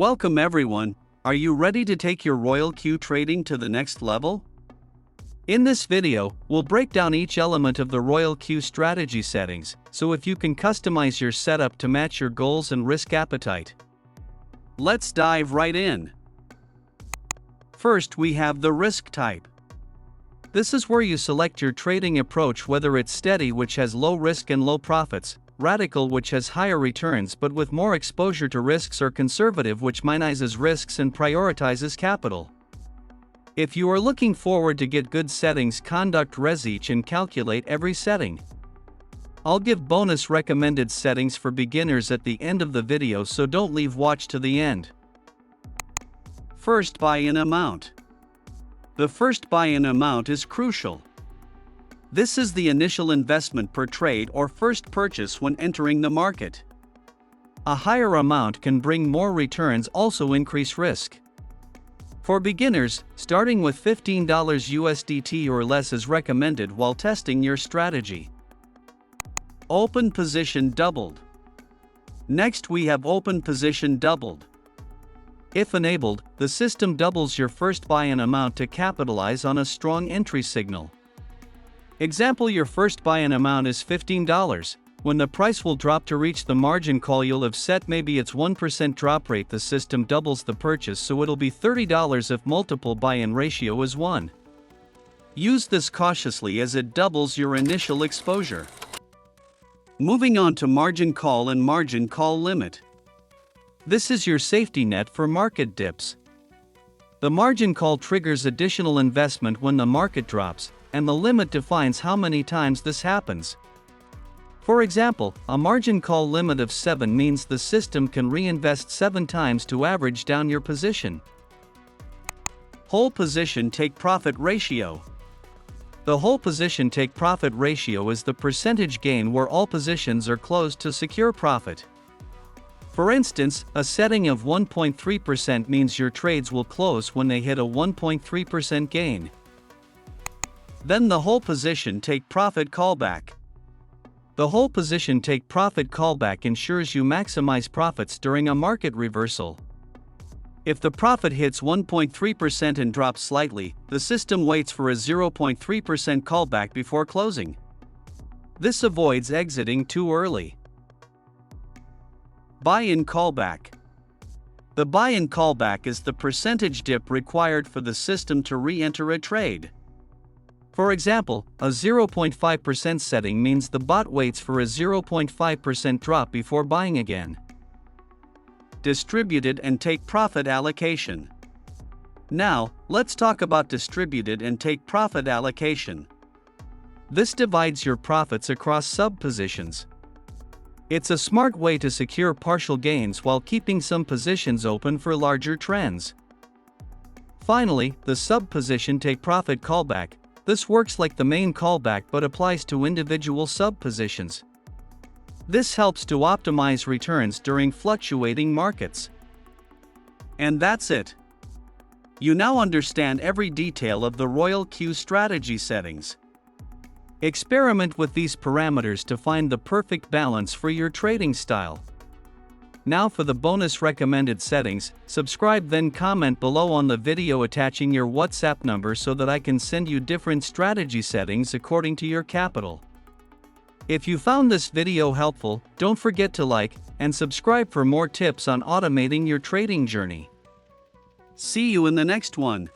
Welcome everyone, are you ready to take your Royal Q trading to the next level? In this video, we'll break down each element of the Royal Q strategy settings, so if you can customize your setup to match your goals and risk appetite. Let's dive right in. First we have the risk type. This is where you select your trading approach, whether it's steady, which has low risk and low profits, radical, which has higher returns but with more exposure to risks, or conservative, which minimizes risks and prioritizes capital. If you are looking forward to get good settings, conduct research and calculate every setting. I'll give bonus recommended settings for beginners at the end of the video, so don't leave watch to the end. First, buy-in amount. The first buy-in amount is crucial. This is the initial investment per trade or first purchase when entering the market. A higher amount can bring more returns, also increase risk. For beginners, starting with $15 USDT or less is recommended while testing your strategy. Open position doubled. Next we have open position doubled. If enabled, the system doubles your first buy-in amount to capitalize on a strong entry signal. Example, your first buy-in amount is $15. When the price will drop to reach the margin call you'll have set, maybe it's 1% drop rate, the system doubles the purchase, so it'll be $30 if multiple buy-in ratio is 1. Use this cautiously as it doubles your initial exposure. Moving on to margin call and margin call limit. This is your safety net for market dips. The margin call triggers additional investment when the market drops, and the limit defines how many times this happens. For example, a margin call limit of 7 means the system can reinvest 7 times to average down your position. Whole position take profit ratio. The whole position take profit ratio is the percentage gain where all positions are closed to secure profit. For instance, a setting of 1.3% means your trades will close when they hit a 1.3% gain. Then the whole position take profit callback. The whole position take profit callback ensures you maximize profits during a market reversal. If the profit hits 1.3% and drops slightly, the system waits for a 0.3% callback before closing. This avoids exiting too early. Buy-in callback. The buy-in callback is the percentage dip required for the system to re-enter a trade. For example, a 0.5% setting means the bot waits for a 0.5% drop before buying again. Distributed and take profit allocation. Now, let's talk about distributed and take profit allocation. This divides your profits across sub-positions. It's a smart way to secure partial gains while keeping some positions open for larger trends. Finally, the sub-position take profit callback. This works like the main callback but applies to individual sub-positions. This helps to optimize returns during fluctuating markets. And that's it. You now understand every detail of the Royal Q strategy settings. Experiment with these parameters to find the perfect balance for your trading style. Now for the bonus recommended settings, subscribe then comment below on the video attaching your WhatsApp number so that I can send you different strategy settings according to your capital. If you found this video helpful, don't forget to like and subscribe for more tips on automating your trading journey. See you in the next one.